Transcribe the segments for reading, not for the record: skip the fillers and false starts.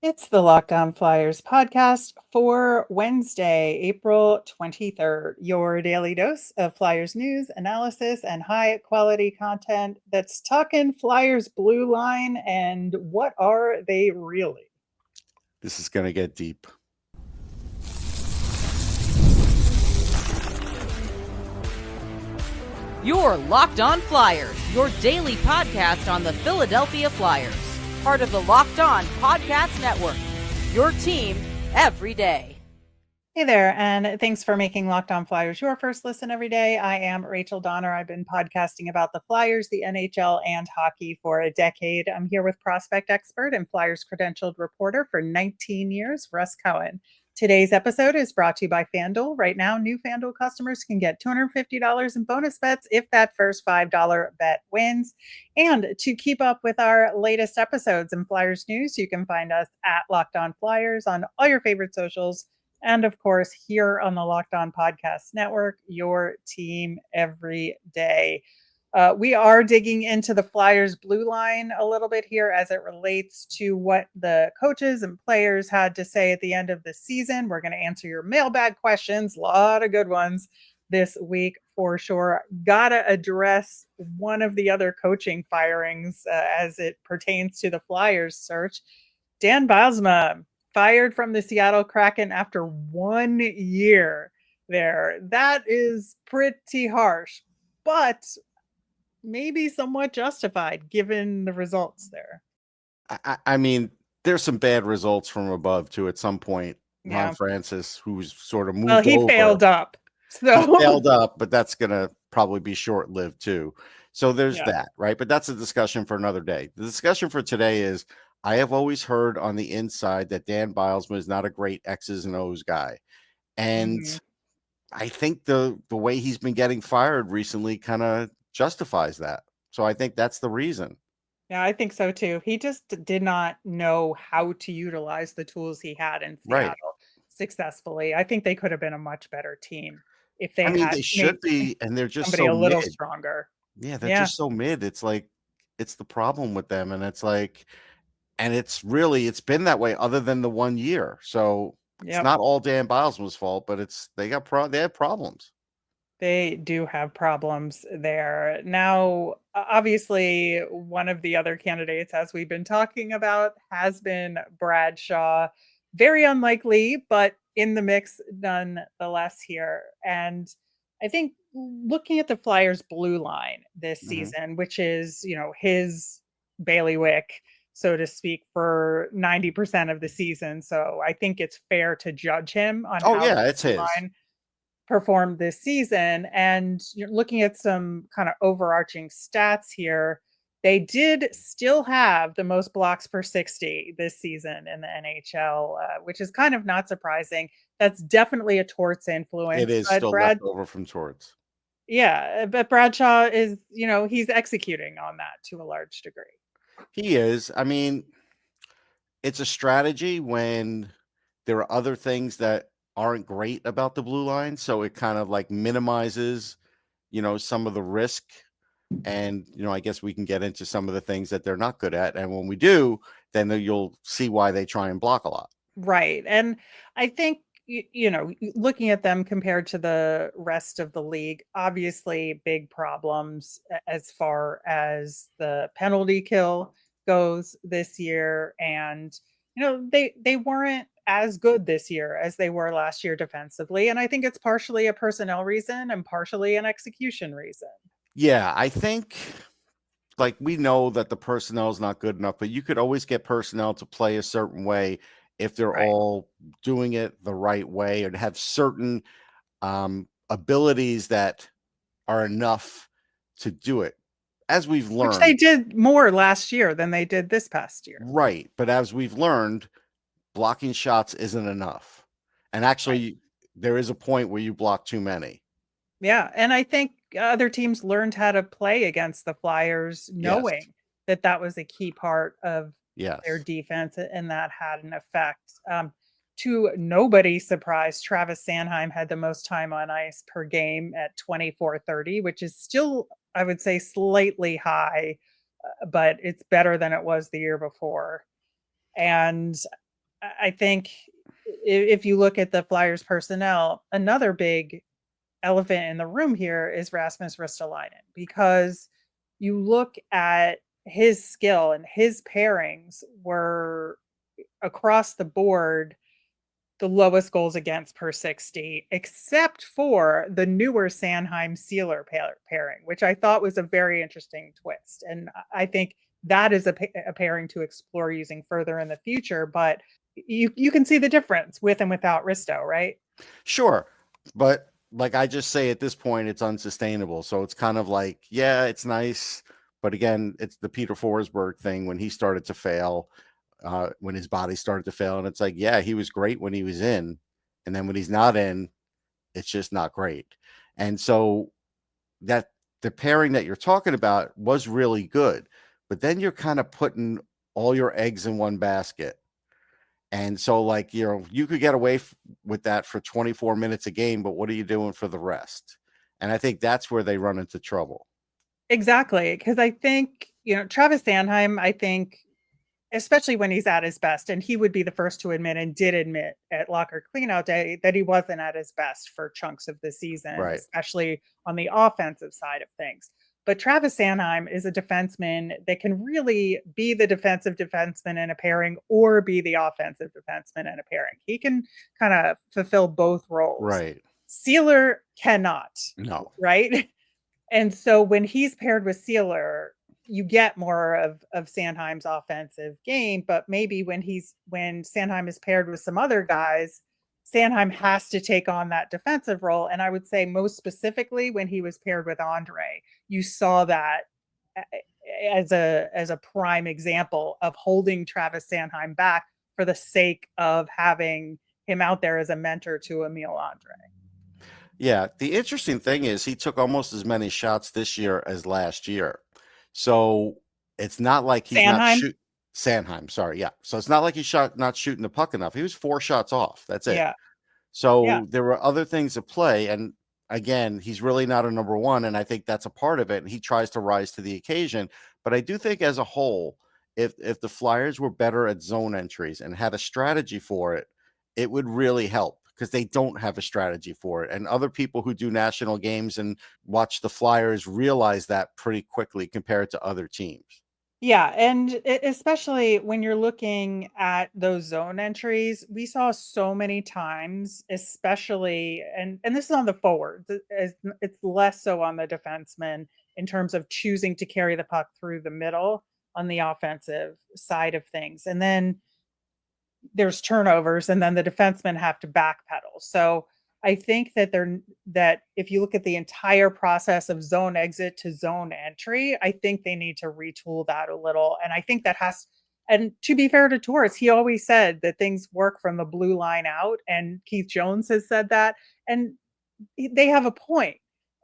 It's the Locked On Flyers podcast for Wednesday, April 23rd. Your daily dose of Flyers news, analysis, and high quality content that's talking Flyers blue line and what are they really? This is going to get deep. You're Locked On Flyers, your daily podcast on the Philadelphia Flyers. Part of the Locked On Podcast Network, your team every day. Hey there, and thanks for making Locked On Flyers your first listen every day. I am Rachel Donner. I've been podcasting about the Flyers, the NHL, and hockey for a decade. I'm here with prospect expert and Flyers credentialed reporter for 19 years, Russ Cohen. Today's episode is brought to you by FanDuel. Right now, new FanDuel customers can get $250 in bonus bets if that first $5 bet wins. And to keep up with our latest episodes and Flyers news, you can find us at Locked On Flyers on all your favorite socials. And of course, here on the Locked On Podcast Network, your team every day. We are digging into the Flyers blue line a little bit here as it relates to what the coaches and players had to say at the end of the season. We're going to answer your mailbag questions, a lot of good ones this week for sure. Gotta address one of the other coaching firings as it pertains to the Flyers search. Dan Bylsma fired from the Seattle Kraken after 1 year there. That is pretty harsh, but maybe somewhat justified given the results there. I mean, there's some bad results from above too. At some point, Yeah. Ron Francis, who's sort of moved Well, he over, failed up. So he failed up, but that's gonna probably be short-lived too. So there's that, right? But that's a discussion for another day. The discussion for today is I have always heard on the inside that Dan Bylsma is not a great X's and O's guy. And I think the way he's been getting fired recently kind of justifies that. So I think that's the reason. Yeah, I think so too. He just did not know how to utilize the tools he had in Seattle successfully. I think they could have been a much better team if they had they should be, and they're just somebody so a little mid. stronger. Yeah, they're just so mid. It's like it's the problem with them, and it's like, and it's been that way other than the 1 year. So it's not all Dan Bylsma's fault, but they have problems. They do have problems there. Now, obviously, one of the other candidates, as we've been talking about, has been Bradshaw. Very unlikely, but in the mix nonetheless here. And I think looking at the Flyers blue line this season, which is, his bailiwick, so to speak, for 90% of the season. So I think it's fair to judge him on how it's his line performed this season. And you're looking at some kind of overarching stats here. They did still have the most blocks per 60 this season in the NHL, which is kind of not surprising. That's definitely a Torts influence. It is still left over from Torts. Yeah, but Bradshaw is, he's executing on that to a large degree. He is. I mean, it's a strategy when there are other things that aren't great about the blue line. So it kind of like minimizes, some of the risk. And, I guess we can get into some of the things that they're not good at. And when we do, then you'll see why they try and block a lot. Right. And I think, looking at them compared to the rest of the league, obviously big problems as far as the penalty kill goes this year. And, they weren't as good this year as they were last year defensively. And I think it's partially a personnel reason and partially an execution reason. Yeah, I think we know that the personnel is not good enough, but you could always get personnel to play a certain way if they're all doing it the right way or have certain abilities that are enough to do it. As we've learned, which they did more last year than they did this past year. Right. But as we've learned, blocking shots isn't enough. And actually, there is a point where you block too many. Yeah. And I think other teams learned how to play against the Flyers, knowing that was a key part of their defense, and that had an effect. To nobody's surprise, Travis Sanheim had the most time on ice per game at 24:30, which is still, I would say, slightly high, but it's better than it was the year before. And I think if you look at the Flyers personnel, another big elephant in the room here is Rasmus Ristolainen, because you look at his skill and his pairings were across the board the lowest goals against per 60, except for the newer Sanheim Seeler pairing, which I thought was a very interesting twist. And I think that is a pairing to explore using further in the future. But you can see the difference with and without Risto, right? Sure. But like I just say at this point, it's unsustainable. So it's kind of like, yeah, it's nice. But again, it's the Peter Forsberg thing when he started to fail, when his body started to fail. And it's like, yeah, he was great when he was in. And then when he's not in, it's just not great. And so that the pairing that you're talking about was really good. But then you're kind of putting all your eggs in one basket. And so, like, you could get away with that for 24 minutes a game, but what are you doing for the rest? And I think that's where they run into trouble. Exactly. Because I think, Travis Sanheim, I think, especially when he's at his best, and he would be the first to admit and did admit at locker cleanout day that he wasn't at his best for chunks of the season, Right. especially on the offensive side of things. But Travis Sanheim is a defenseman that can really be the defensive defenseman in a pairing or be the offensive defenseman in a pairing. He can kind of fulfill both roles. Right. Seeler cannot. No. Right. And so when he's paired with Seeler, you get more of Sanheim's offensive game, but maybe when Sanheim is paired with some other guys, Sanheim has to take on that defensive role. And I would say most specifically when he was paired with Andre, you saw that as a prime example of holding Travis Sanheim back for the sake of having him out there as a mentor to Emil Andre. Yeah. The interesting thing is he took almost as many shots this year as last year. So it's not like he's Sanheim? Sanheim, sorry. Yeah. So it's not like he's not shooting the puck enough. He was 4 shots off. That's it. Yeah. So Yeah. there were other things at play. And again, he's really not a number one. And I think that's a part of it. And he tries to rise to the occasion. But I do think as a whole, if the Flyers were better at zone entries and had a strategy for it, it would really help, because they don't have a strategy for it. And other people who do national games and watch the Flyers realize that pretty quickly compared to other teams. Yeah, and especially when you're looking at those zone entries, we saw so many times, especially, and this is on the forwards, it's less so on the defensemen in terms of choosing to carry the puck through the middle on the offensive side of things. And then there's turnovers, and then the defensemen have to backpedal. So I think that if you look at the entire process of zone exit to zone entry, I think they need to retool that a little. And I think and to be fair to Torres, he always said that things work from the blue line out, and Keith Jones has said that, and they have a point,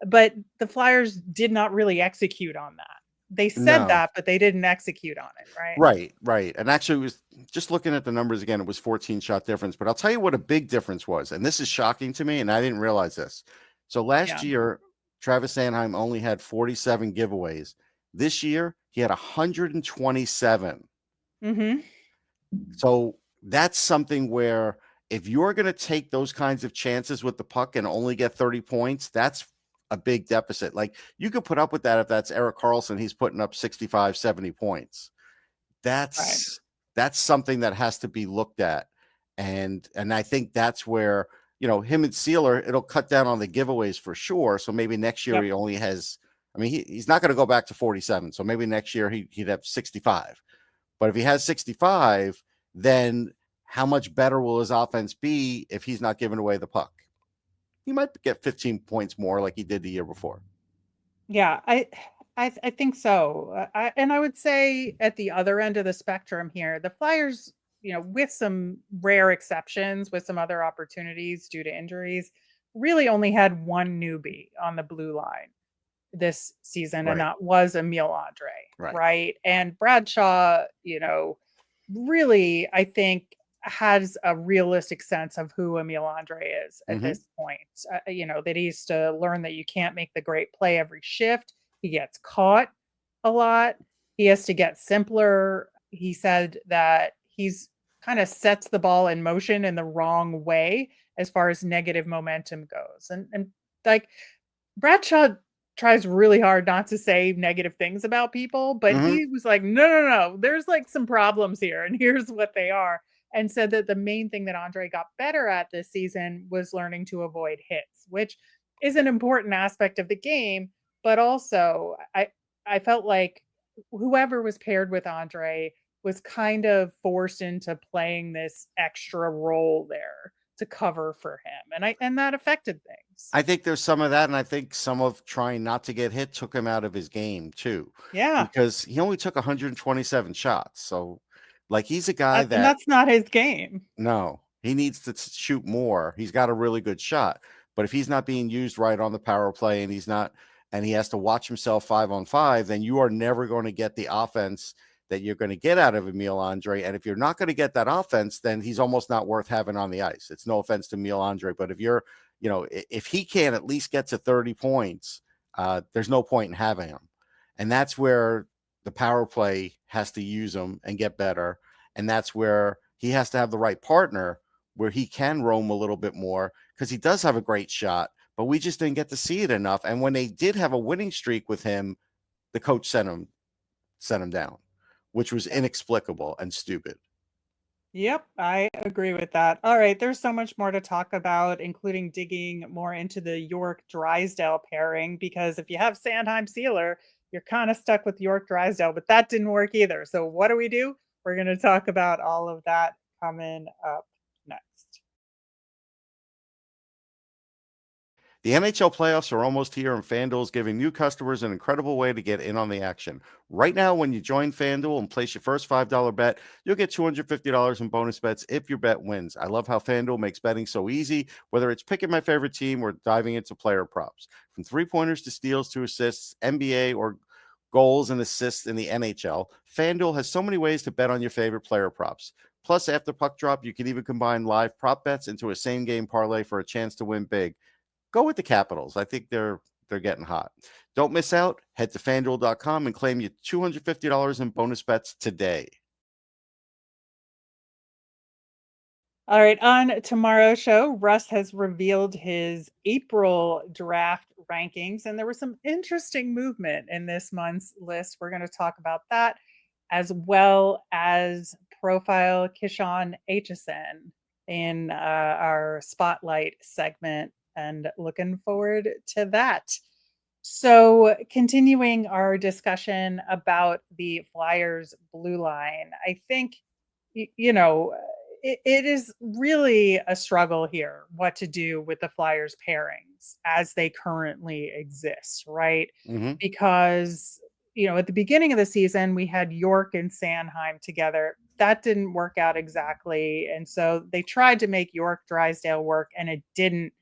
but the Flyers did not really execute on that. They said that, but they didn't execute on it, right? Right. And actually, it was just looking at the numbers again, it was 14 shot difference. But I'll tell you what a big difference was. And this is shocking to me, and I didn't realize this. So last year, Travis Sanheim only had 47 giveaways. This year, he had 127. Mm-hmm. So that's something where if you're going to take those kinds of chances with the puck and only get 30 points, that's a big deficit. Like, you could put up with that if that's Erik Karlsson, he's putting up 65, 70 points. That's something that has to be looked at. And I think that's where, him and Seeler, it'll cut down on the giveaways for sure. So maybe next year he only has, he's not going to go back to 47. So maybe next year he'd have 65. But if he has 65, then how much better will his offense be if he's not giving away the puck? He might get 15 points more like he did the year before. Yeah, I think so. I would say at the other end of the spectrum here, the Flyers, with some rare exceptions, with some other opportunities due to injuries, really only had one newbie on the blue line this season, and that was Emil Andre, right? And Bradshaw, really, I think, has a realistic sense of who Emil Andre is at this point. That he used to learn that you can't make the great play every shift. He gets caught a lot. He has to get simpler. He said that he's kind of sets the ball in motion in the wrong way as far as negative momentum goes. And like Bradshaw tries really hard not to say negative things about people, but Mhm. he was like, "No, no, no, there's like some problems here, and here's what they are." And said that the main thing that Andre got better at this season was learning to avoid hits, which is an important aspect of the game. But also, I felt like whoever was paired with Andre was kind of forced into playing this extra role there to cover for him, and that affected things. I think there's some of that, and I think some of trying not to get hit took him out of his game too, Yeah. because he only took 127 shots. So, like, he's a guy And that that's not his game. no, he needs to shoot more. He's got a really good shot, but if he's not being used right on the power play, and he has to watch himself 5-on-5, then you are never going to get the offense that you're going to get out of Emil Andre. And if you're not going to get that offense, then he's almost not worth having on the ice. It's no offense to Emil Andre, but if he can't at least get to 30 points, there's no point in having him. And that's where the power play has to use him and get better. And that's where he has to have the right partner where he can roam a little bit more, because he does have a great shot, but we just didn't get to see it enough. And when they did have a winning streak with him, the coach sent him down, which was inexplicable and stupid. Yep, I agree with that. All right, there's so much more to talk about, including digging more into the York Drysdale pairing, because if you have Sanheim Seeler, you're kind of stuck with York Drysdale, but that didn't work either. So what do? We're going to talk about all of that coming up next. The NHL playoffs are almost here, and FanDuel is giving new customers an incredible way to get in on the action. Right now, when you join FanDuel and place your first $5 bet, you'll get $250 in bonus bets if your bet wins. I love how FanDuel makes betting so easy, whether it's picking my favorite team or diving into player props. From three-pointers to steals to assists, NBA or goals and assists in the NHL, FanDuel has so many ways to bet on your favorite player props. Plus, after puck drop, you can even combine live prop bets into a same-game parlay for a chance to win big. Go with the Capitals. I think they're getting hot. Don't miss out. Head to FanDuel.com and claim your $250 in bonus bets today. All right, on tomorrow's show, Russ has revealed his April draft rankings, and there was some interesting movement in this month's list. We're going to talk about that, as well as profile Kishon Aitchison in our spotlight segment, and looking forward to that. So, continuing our discussion about the Flyers blue line, I think, you know, it is really a struggle here what to do with the Flyers pairings as they currently exist, right? Mm-hmm. Because, at the beginning of the season, we had York and Sanheim together. That didn't work out exactly. And so they tried to make York Drysdale work, and it didn't.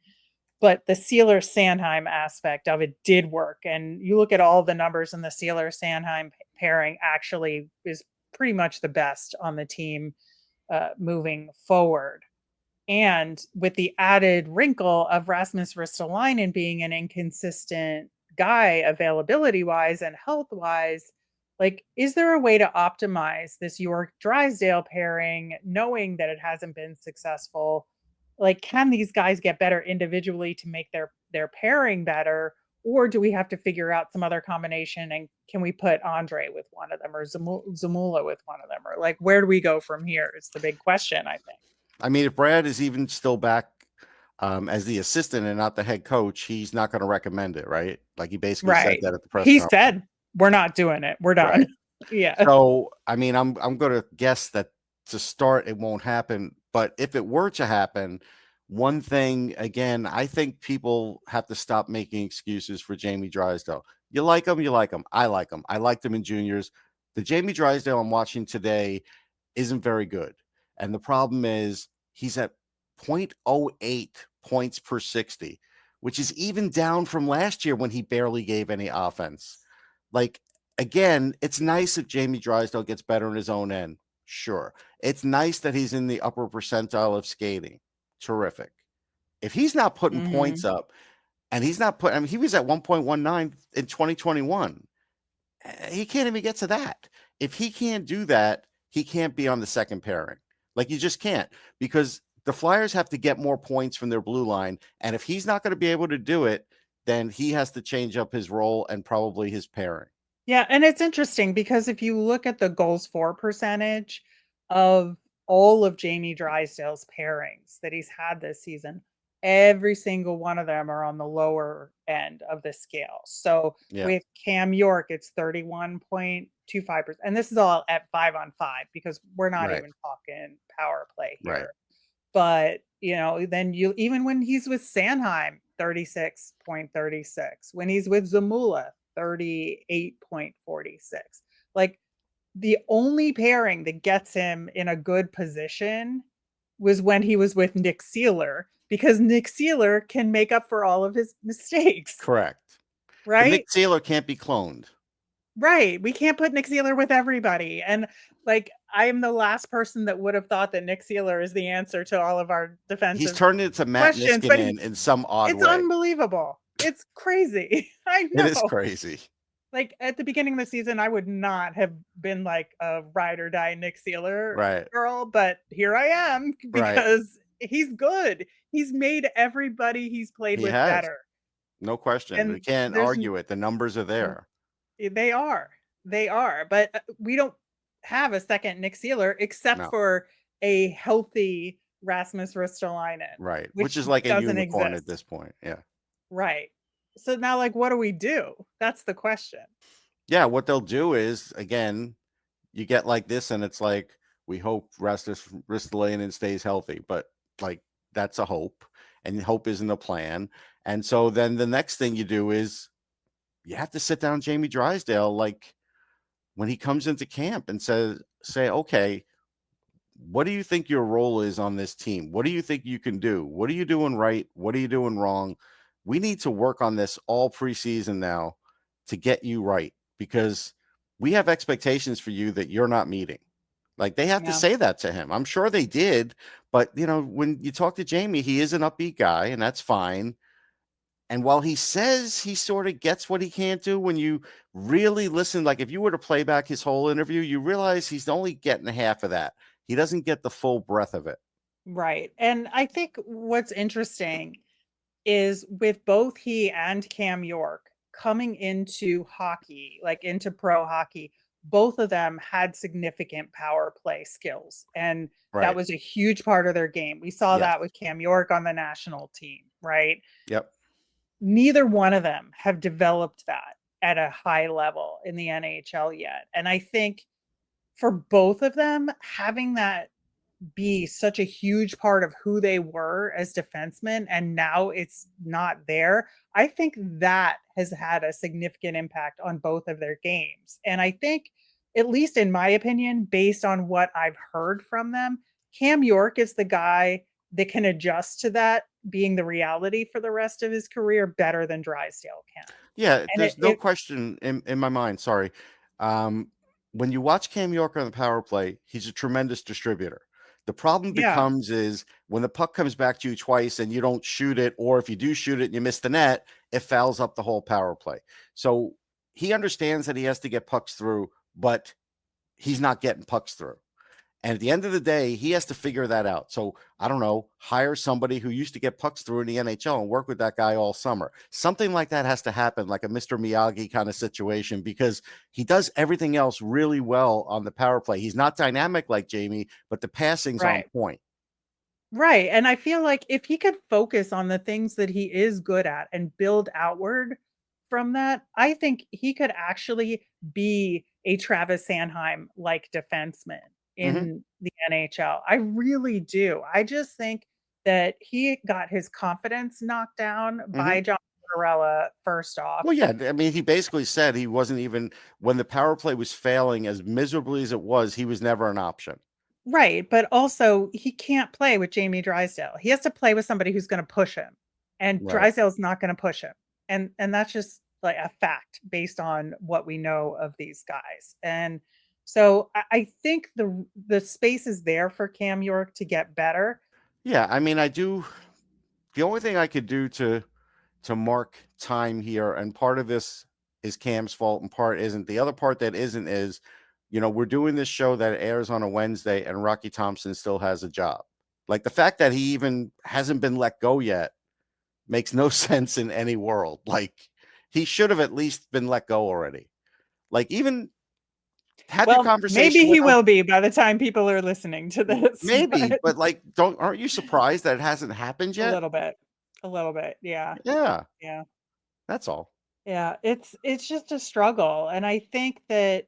But the Seeler Sanheim aspect of it did work. And you look at all the numbers, and the Seeler Sanheim pairing actually is pretty much the best on the team moving forward. And with the added wrinkle of Rasmus Ristolainen being an inconsistent guy availability wise and health wise, like, is there a way to optimize this York Drysdale pairing, knowing that it hasn't been successful? Like, can these guys get better individually to make their pairing better? Or do we have to figure out some other combination? And can we put Andre with one of them, or Zamula with one of them? Or like, where do we go from here? Is the big question, I think. I mean, if Brad is even still back as the assistant and not the head coach, he's not going to recommend it, right? Like, he basically said that at the press He conference. said, we're not doing it. We're done. Right. Yeah. So, I mean, I'm going to guess that to start, it won't happen. But if it were to happen, one thing, again, I think people have to stop making excuses for Jamie Drysdale. You like him. I like him. I liked him in juniors. The Jamie Drysdale I'm watching today isn't very good. And the problem is he's at 0.08 points per 60, which is even down from last year when he barely gave any offense. Like, again, it's nice if Jamie Drysdale gets better in his own end. Sure. It's nice that he's in the upper percentile of skating. Terrific. If he's not putting points up, and he's not putting, I mean, he was at 1.19 in 2021. He can't even get to that. If he can't do that, he can't be on the second pairing. Like, you just can't, because the Flyers have to get more points from their blue line. And if he's not going to be able to do it, then he has to change up his role and probably his pairing. Yeah, and it's interesting because if you look at the goals for percentage of all of Jamie Drysdale's pairings that he's had this season, every single one of them are on the lower end of the scale. So Yeah. with Cam York, it's 31.25%. And this is all at 5-on-5 because we're not Right. even talking power play here. Right. But, then even when he's with Sanheim, 36.36. When he's with Zamula, 38.46. Like, the only pairing that gets him in a good position was when he was with Nick Seeler, because Nick Seeler can make up for all of his mistakes. Correct. But Right? Nick Seeler can't be cloned. Right. We can't put Nick Seeler with everybody. And I am the last person that would have thought that Nick Seeler is the answer to all of our defensive He's turned into Matt questions, but Niskanen in some odd it's way. unbelievable. It's crazy. I know. It is crazy. At the beginning of the season, I would not have been like a ride or die Nick Seeler girl, but here I am because he's good. He's made everybody he's played with better. No question. And we can't argue it. The numbers are there. They are. But we don't have a second Nick Seeler except for a healthy Rasmus Ristolainen. Right. Which is like a unicorn exist at this point. Yeah. Right. So now, what do we do? That's the question. Yeah. What they'll do is, again, you get like this, and it's like, we hope Rasmus Ristolainen stays healthy, but that's a hope, and hope isn't a plan. And so then the next thing you do is you have to sit down Jamie Drysdale, when he comes into camp, and say, okay, what do you think your role is on this team? What do you think you can do? What are you doing right? What are you doing wrong? We need to work on this all preseason now to get you right, because we have expectations for you that you're not meeting. They have to say that to him. I'm sure they did, but when you talk to Jamie, he is an upbeat guy, and that's fine. And while he says he sort of gets what he can't do, when you really listen, if you were to play back his whole interview, you realize he's only getting half of that. He doesn't get the full breadth of it. Right. And I think what's interesting is with both he and Cam York coming into hockey, into pro hockey, both of them had significant power play skills. And that was a huge part of their game. We saw that with Cam York on the national team, right? Yep. Neither one of them have developed that at a high level in the NHL yet. And I think for both of them, having that be such a huge part of who they were as defensemen, and now it's not there, I think that has had a significant impact on both of their games. And I think, at least in my opinion, based on what I've heard from them, Cam York is the guy that can adjust to that being the reality for the rest of his career better than Drysdale can. Yeah, And there's no question in my mind. Sorry. When you watch Cam York on the power play, he's a tremendous distributor. The problem becomes is when the puck comes back to you twice and you don't shoot it, or if you do shoot it and you miss the net, it fouls up the whole power play. So he understands that he has to get pucks through, but he's not getting pucks through. And at the end of the day, he has to figure that out. So I don't know, hire somebody who used to get pucks through in the NHL and work with that guy all summer. Something like that has to happen, like a Mr. Miyagi kind of situation, because he does everything else really well on the power play. He's not dynamic like Jamie, but the passing's on point. Right. And I feel like if he could focus on the things that he is good at and build outward from that, I think he could actually be a Travis Sanheim like defenseman in the NHL. I really do. I just think that he got his confidence knocked down by John Tortorella first off. Well, yeah, I mean, he basically said he wasn't even, when the power play was failing as miserably as it was, he was never an option. Right, but also he can't play with Jamie Drysdale. He has to play with somebody who's going to push him, and Drysdale's not going to push him. And that's just a fact based on what we know of these guys. And so I think the space is there for Cam York to get better. Yeah, I mean, I do. The only thing I could do to mark time here, and part of this is Cam's fault and part isn't. The other part that isn't is, we're doing this show that airs on a Wednesday and Rocky Thompson still has a job. Like the fact that he even hasn't been let go yet makes no sense in any world. Like he should have at least been let go already. Like even have your conversation. Maybe he will be by the time people are listening to this. Maybe, but like, aren't you surprised that it hasn't happened yet? A little bit. Yeah. Yeah. That's all. Yeah. It's just a struggle. And I think that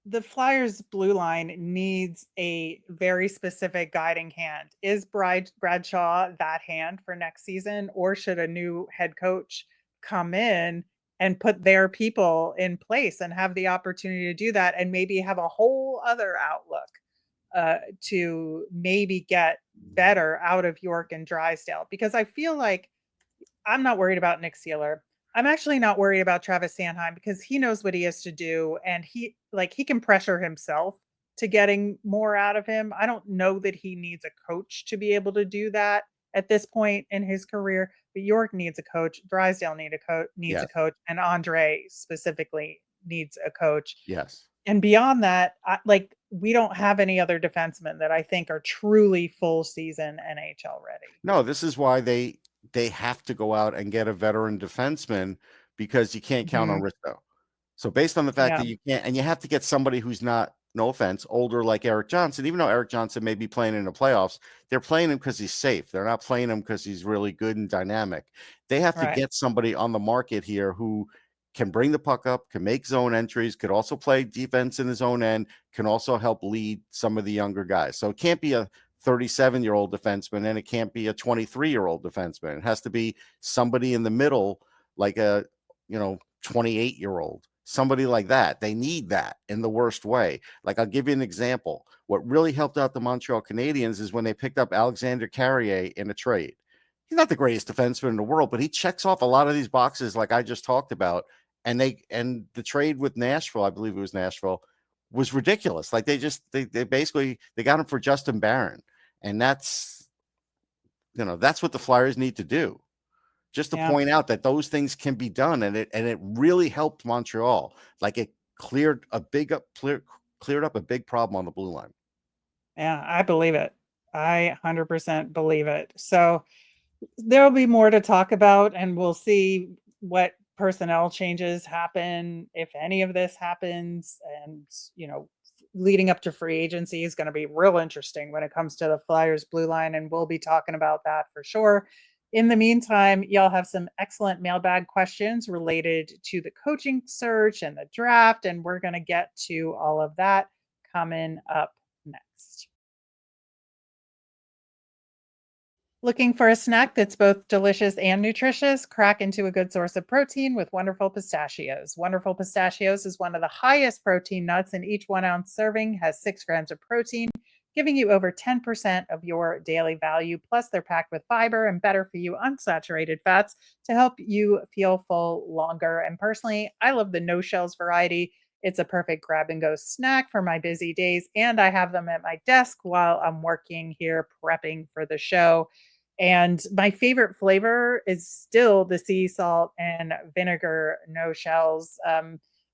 the Flyers blue line needs a very specific guiding hand. Is Bradshaw that hand for next season, or should a new head coach come in and put their people in place and have the opportunity to do that and maybe have a whole other outlook to maybe get better out of York and Drysdale? Because I feel like I'm not worried about Nick Seeler. I'm actually not worried about Travis Sanheim because he knows what he has to do, and he can pressure himself to getting more out of him. I don't know that he needs a coach to be able to do that at this point in his career, but York needs a coach, Drysdale needs a coach, and Andre specifically needs a coach. Yes. And beyond that, we don't have any other defensemen that I think are truly full season NHL ready. No, this is why they have to go out and get a veteran defenseman because you can't count on Risto. So based on the fact that you can't, and you have to get somebody who's not, no offense, older like Eric Johnson, even though Eric Johnson may be playing in the playoffs, they're playing him because he's safe. They're not playing him because he's really good and dynamic. They have to get somebody on the market here who can bring the puck up, can make zone entries, could also play defense in his own end, can also help lead some of the younger guys. So it can't be a 37-year-old defenseman and it can't be a 23-year-old defenseman. It has to be somebody in the middle, like a 28-year-old, somebody like that. They need that in the worst way. Like, I'll give you an example. What really helped out the Montreal Canadiens is when they picked up Alexander Carrier in a trade. He's not the greatest defenseman in the world, but he checks off a lot of these boxes like I just talked about. And the trade with Nashville, I believe it was Nashville, was ridiculous. Like they basically got him for Justin Barron. And that's what the Flyers need to do. Just to point out that those things can be done. And it really helped Montreal. Like it cleared up a big problem on the blue line. Yeah, I believe it. I 100% believe it. So there'll be more to talk about, and we'll see what personnel changes happen, if any of this happens. And, leading up to free agency is going to be real interesting when it comes to the Flyers blue line, and we'll be talking about that for sure. In the meantime, y'all have some excellent mailbag questions related to the coaching search and the draft, and we're going to get to all of that coming up next. Looking for a snack that's both delicious and nutritious? Crack into a good source of protein with Wonderful Pistachios. Wonderful Pistachios is one of the highest protein nuts, and each 1 ounce serving has 6 grams of protein, giving you over 10% of your daily value. Plus, they're packed with fiber and better for you unsaturated fats to help you feel full longer. And personally, I love the no shells variety. It's a perfect grab and go snack for my busy days, and I have them at my desk while I'm working here prepping for the show. And my favorite flavor is still the sea salt and vinegar no shells.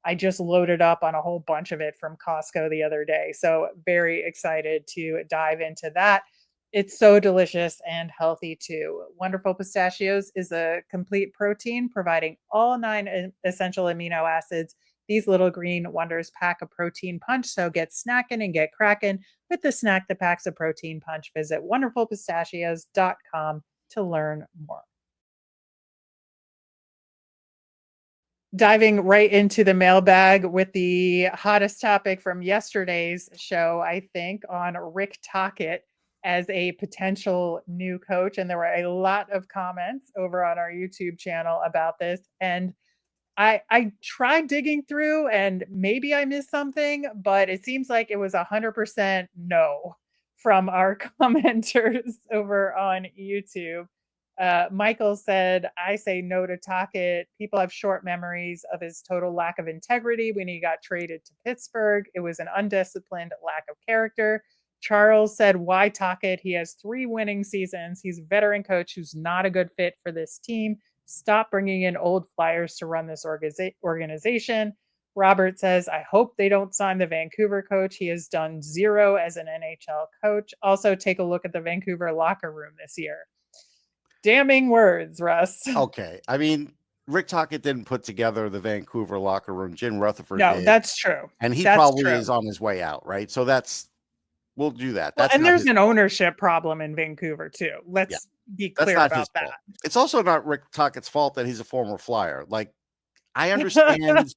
I just loaded up on a whole bunch of it from Costco the other day. So very excited to dive into that. It's so delicious and healthy too. Wonderful Pistachios is a complete protein providing all 9 essential amino acids. These little green wonders pack a protein punch, so get snacking and get cracking with the snack that packs a protein punch. Visit wonderfulpistachios.com to learn more. Diving right into the mailbag with the hottest topic from yesterday's show, I think, on Rick Tocchet as a potential new coach. And there were a lot of comments over on our YouTube channel about this. And I tried digging through, and maybe I missed something, but it seems like it was 100% no from our commenters over on YouTube. Michael said, I say no to Tocchet. People have short memories of his total lack of integrity when he got traded to Pittsburgh. It was an undisciplined lack of character. Charles said, why Tocchet? He has 3 winning seasons. He's a veteran coach who's not a good fit for this team. Stop bringing in old Flyers to run this organization. Robert says, I hope they don't sign the Vancouver coach. He has done zero as an NHL coach. Also, take a look at the Vancouver locker room this year. Damning words, Russ. Okay. I mean, Rick Tocchet didn't put together the Vancouver locker room. Jim Rutherford No, did. that's true. And he That's probably true. is on his way out, right? So we'll do that. Well, That's and not there's his an fault. ownership problem in Vancouver too. Let's be That's clear not about his that. fault. It's also not Rick Tocchet's fault that he's a former Flyer. Like, I understand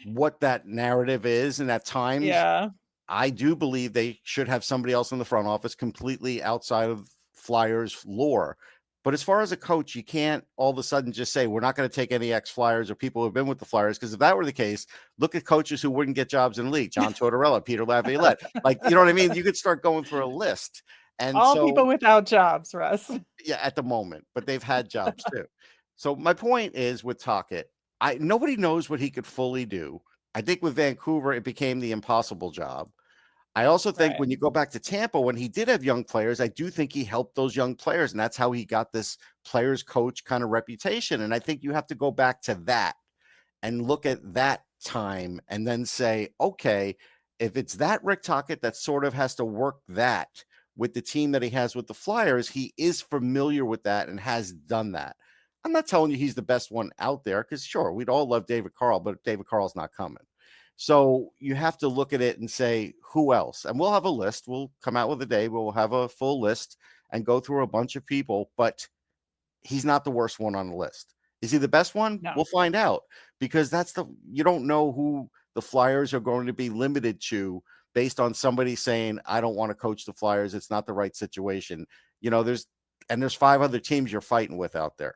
what that narrative is, and at times Yeah. I do believe they should have somebody else in the front office completely outside of Flyers lore. But as far as a coach, you can't all of a sudden just say, we're not going to take any ex-Flyers or people who have been with the Flyers. Because if that were the case, look at coaches who wouldn't get jobs in the league. John Tortorella, Peter Laviolette. Like, you know what I mean? You could start going through a list. And all so, people without jobs, Russ. yeah, at the moment, but they've had jobs too. So my point is with Tocchet, nobody knows what he could fully do. I think with Vancouver, it became the impossible job. I also think when you go back to Tampa, when he did have young players, I do think he helped those young players. And that's how he got this players coach kind of reputation. And I think you have to go back to that and look at that time and then say, okay, if it's that Rick Tocchet that sort of has to work that with the team that he has with the Flyers, he is familiar with that and has done that. I'm not telling you he's the best one out there because, sure, we'd all love David Carl, but David Carl's not coming. So you have to look at it and say, who else? And we'll have a list. We'll come out with a day. We'll have a full list and go through a bunch of people, but he's not the worst one on the list. Is he the best one? No. We'll find out because you don't know who the Flyers are going to be limited to based on somebody saying, I don't want to coach the Flyers. It's not the right situation. You know, there's 5 other teams you're fighting with out there.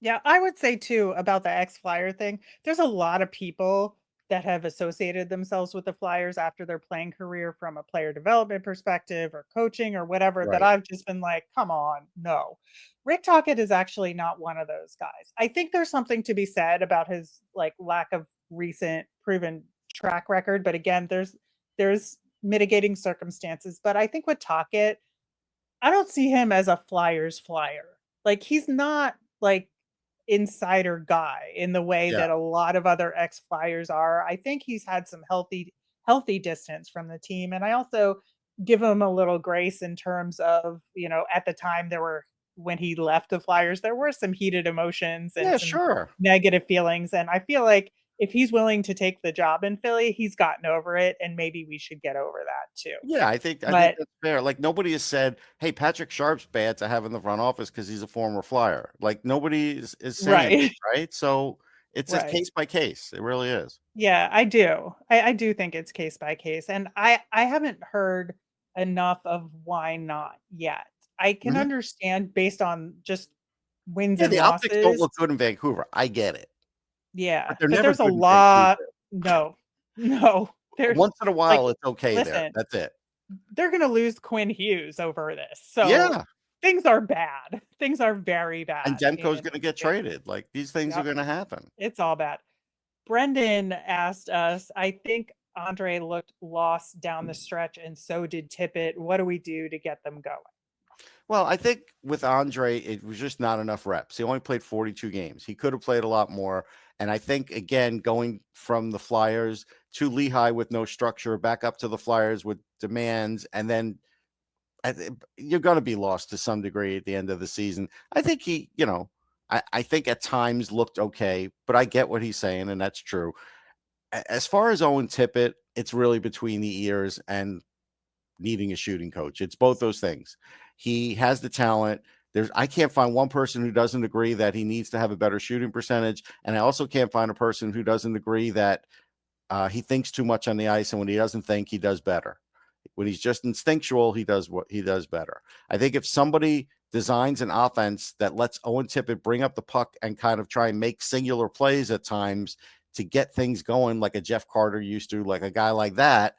Yeah, I would say too about the ex-Flyer thing. There's a lot of people that have associated themselves with the Flyers after their playing career from a player development perspective or coaching or whatever that Right. I've just been like, come on, no. Rick Tocchet is actually not one of those guys. I think there's something to be said about his like lack of recent proven track record, but again, there's mitigating circumstances. But I think with Tocchet, I don't see him as a Flyers flyer. Like he's not like insider guy in the way Yeah. that a lot of other ex-Flyers are. I think he's had some healthy distance from the team. And I also give him a little grace in terms of, you know, at the time when he left the Flyers, there were some heated emotions and Yeah, some sure. negative feelings. And I feel like if he's willing to take the job in Philly, he's gotten over it. And maybe we should get over that too. Yeah, I think that's fair. Like nobody has said, "Hey, Patrick Sharp's bad to have in the front office because he's a former Flyer." Like nobody is saying Right. that, right? So it's a Right. case by case. It really is. Yeah, I do. I do think it's case by case, and I haven't heard enough of why not yet. I can Mhm. understand based on just wins Yeah, and the optics don't losses. look good in Vancouver. I get it, Yeah, but they're but never there's a good in lot. Vancouver. No, no. There's Once in a like, while, it's okay there. listen, That's it. they're gonna lose Quinn Hughes over this. So Yeah, things are bad. Things are very bad. and Demko's in going to get Vancouver. traded. Like these things are Yep, going to happen. it's all bad. Brendan asked us, I think Andre looked lost down the stretch, and so did Tippett. What do we do to get them going? Well, I think with Andre, it was just not enough reps. He only played 42 games. He could have played a lot more. And I think, again, going from the Flyers to Lehigh with no structure, back up to the Flyers with demands, and then you're going to be lost to some degree at the end of the season. I think he, I think at times looked okay, but I get what he's saying, and that's true. As far as Owen Tippett, it's really between the ears and needing a shooting coach. It's both those things. He has the talent. I can't find one person who doesn't agree that he needs to have a better shooting percentage. And I also can't find a person who doesn't agree that he thinks too much on the ice. And when he doesn't think, he does better. When he's just instinctual, he does better. I think if somebody designs an offense that lets Owen Tippett bring up the puck and kind of try and make singular plays at times to get things going like a Jeff Carter used to, like a guy like that,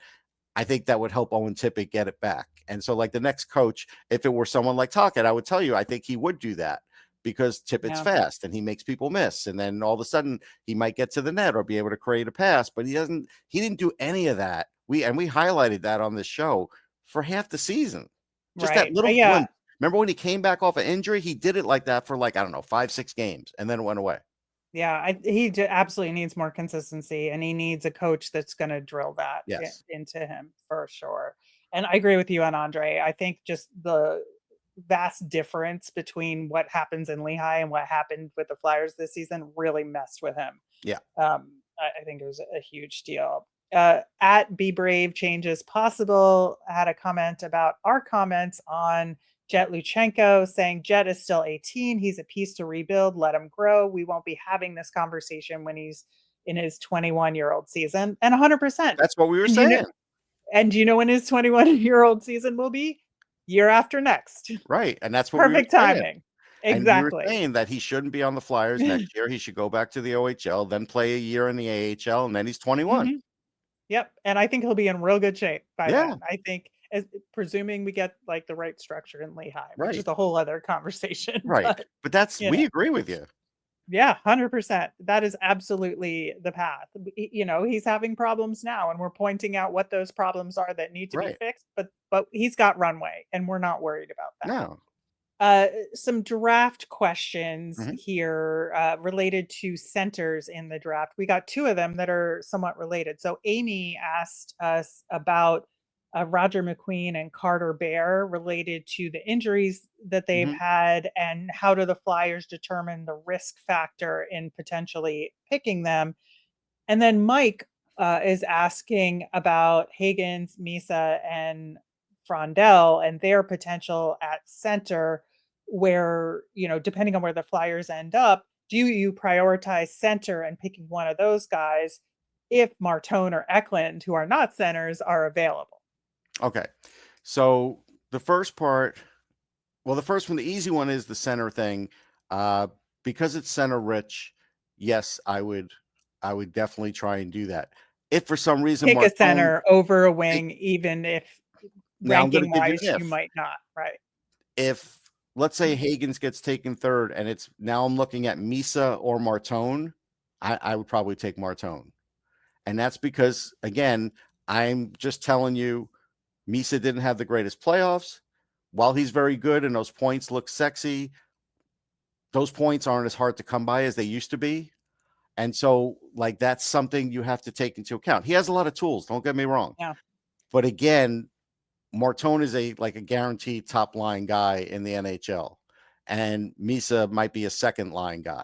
I think that would help Owen Tippett get it back. And so like the next coach, if it were someone like Tocchet, I would tell you, I think he would do that because Tippett's fast and he makes people miss. And then all of a sudden he might get to the net or be able to create a pass, but he didn't do any of that. We highlighted that on the show for half the season. Just that little glimpse. Remember when he came back off an injury, he did it like that for 5-6 games and then it went away. Yeah, he absolutely needs more consistency, and he needs a coach that's going to drill that Yes. into him for sure. And I agree with you on Andre. I think just the vast difference between what happens in Lehigh and what happened with the Flyers this season really messed with him. Yeah. I think it was a huge deal. At Be Brave Changes Possible had a comment about our comments on Jet Luchenko, saying Jet is still 18. He's a piece to rebuild. Let him grow. We won't be having this conversation when he's in his 21-year-old season. And 100%. That's what we were And saying. do you know when his 21-year-old season will be? Year after next. Right. And that's what Perfect we were saying. timing. And we were Exactly. saying that he shouldn't be on the Flyers next year. He should go back to the OHL, then play a year in the AHL, and then he's 21. Mhm. Yep, and I think he'll be in real good shape by Yeah. then. I think, presuming we get like the right structure in Lehigh, which Right. is a whole other conversation. Right. But that's we agree with you. Yeah, 100%. That is absolutely the path. He's having problems now, and we're pointing out what those problems are that need to be Right. fixed. But he's got runway, and we're not worried about that. No. Some draft questions Mhm. here related to centers in the draft. We got two of them that are somewhat related. So Amy asked us about Roger McQueen and Carter Bear related to the injuries that they've Mhm. had, and how do the Flyers determine the risk factor in potentially picking them? And then Mike is asking about Higgins, Misa, and Frondell and their potential at center, where, depending on where the Flyers end up, do you prioritize center and picking one of those guys if Martone or Eklund, who are not centers, are available? Okay. So the first part, well, the first one, the easy one is the center thing. Because it's center rich, yes, I would definitely try and do that. If for some reason Pick a Martone, center over a wing, even if now I'm going to ranking give you wise an you might not, right? if let's say Higgins gets taken third, and it's now I'm looking at Misa or Martone, I would probably take Martone. And that's because, again, I'm just telling you, Misa didn't have the greatest playoffs. While he's very good and those points look sexy, those points aren't as hard to come by as they used to be. And so, like, that's something you have to take into account. He has a lot of tools, don't get me wrong. Yeah. But again, Martone is a guaranteed top line guy in the NHL. And Misa might be a second line guy.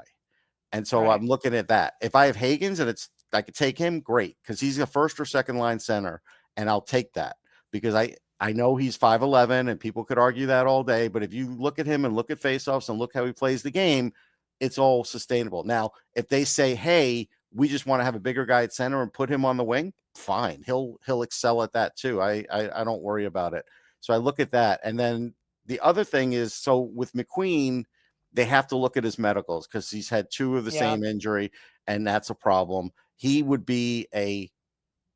And so Right. I'm looking at that. If I have Higgins and I could take him, great, because he's a first or second line center, and I'll take that because I know he's 5'11", and people could argue that all day. But if you look at him and look at faceoffs and look how he plays the game, it's all sustainable. Now, if they say, hey, we just want to have a bigger guy at center and put him on the wing, fine. He'll excel at that too. I don't worry about it. So I look at that. And then the other thing is, so with McQueen, they have to look at his medicals because he's had two of the same injury, and that's a problem. He would be a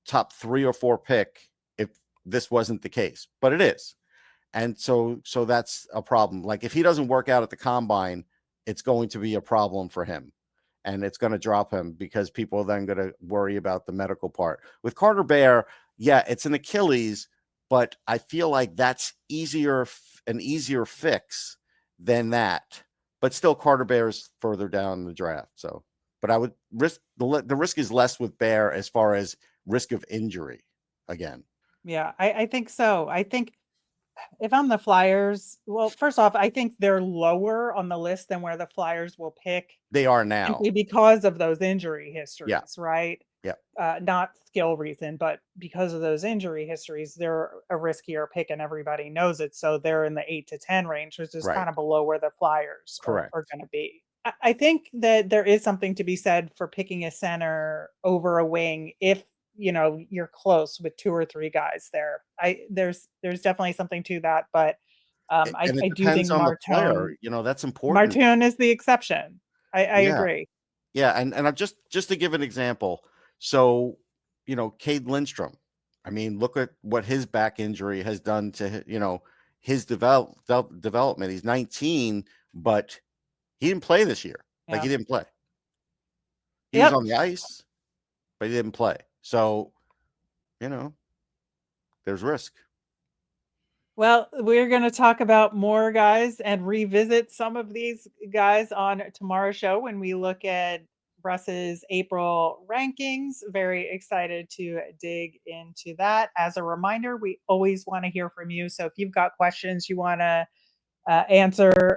top 3 or 4 pick if this wasn't the case, but it is. And so that's a problem. Like if he doesn't work out at the combine, it's going to be a problem for him, and it's going to drop him because people are then going to worry about the medical part. With Carter Bear, yeah, it's an Achilles, but I feel like that's an easier fix than that. But still, Carter Bear is further down the draft. So, but I would risk the risk is less with Bear as far as risk of injury again. Yeah, I think so. I think if I'm the Flyers, well, first off, I think they're lower on the list than where the Flyers will pick They are now. simply because of those injury histories, right? Yeah. Not skill reason, but because of those injury histories, they're a riskier pick and everybody knows it. So they're in the 8 to 10 range, which is kind of below where the Flyers are going to be. I think that there is something to be said for picking a center over a wing if you're close with 2 or 3 guys there. There's definitely something to that, but I do think Martone, that's important. Martone is the exception. I agree. Yeah, and I'm just to give an example. So, Cade Lindstrom. I mean, look at what his back injury has done to his development. He's 19, but he didn't play this year. Yeah. He didn't play. He was on the ice, but he didn't play. So, there's risk. Well, we're going to talk about more guys and revisit some of these guys on tomorrow's show when we look at Russ's April rankings. Very excited to dig into that. As a reminder, we always want to hear from you. So if you've got questions you want to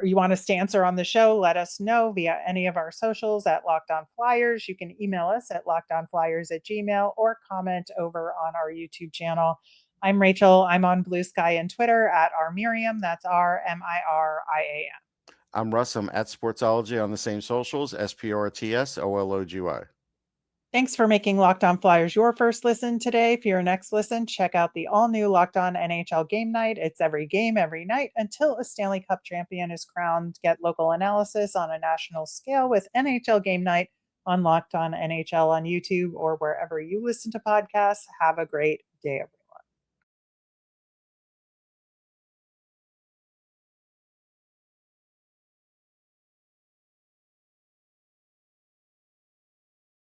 you want us to answer on the show, let us know via any of our socials at Locked On Flyers. You can email us at lockedonflyers@gmail.com or comment over on our YouTube channel. I'm Rachel. I'm on Blue Sky and Twitter at rmiriam. That's RMIRIAM. I'm Russ. I'm at Sportsology on the same socials, SPRTSOLOGY. Thanks for making Locked On Flyers your first listen today. For your next listen, check out the all-new Locked On NHL Game Night. It's every game, every night until a Stanley Cup champion is crowned. Get local analysis on a national scale with NHL Game Night on Locked On NHL on YouTube or wherever you listen to podcasts. Have a great day, everyone.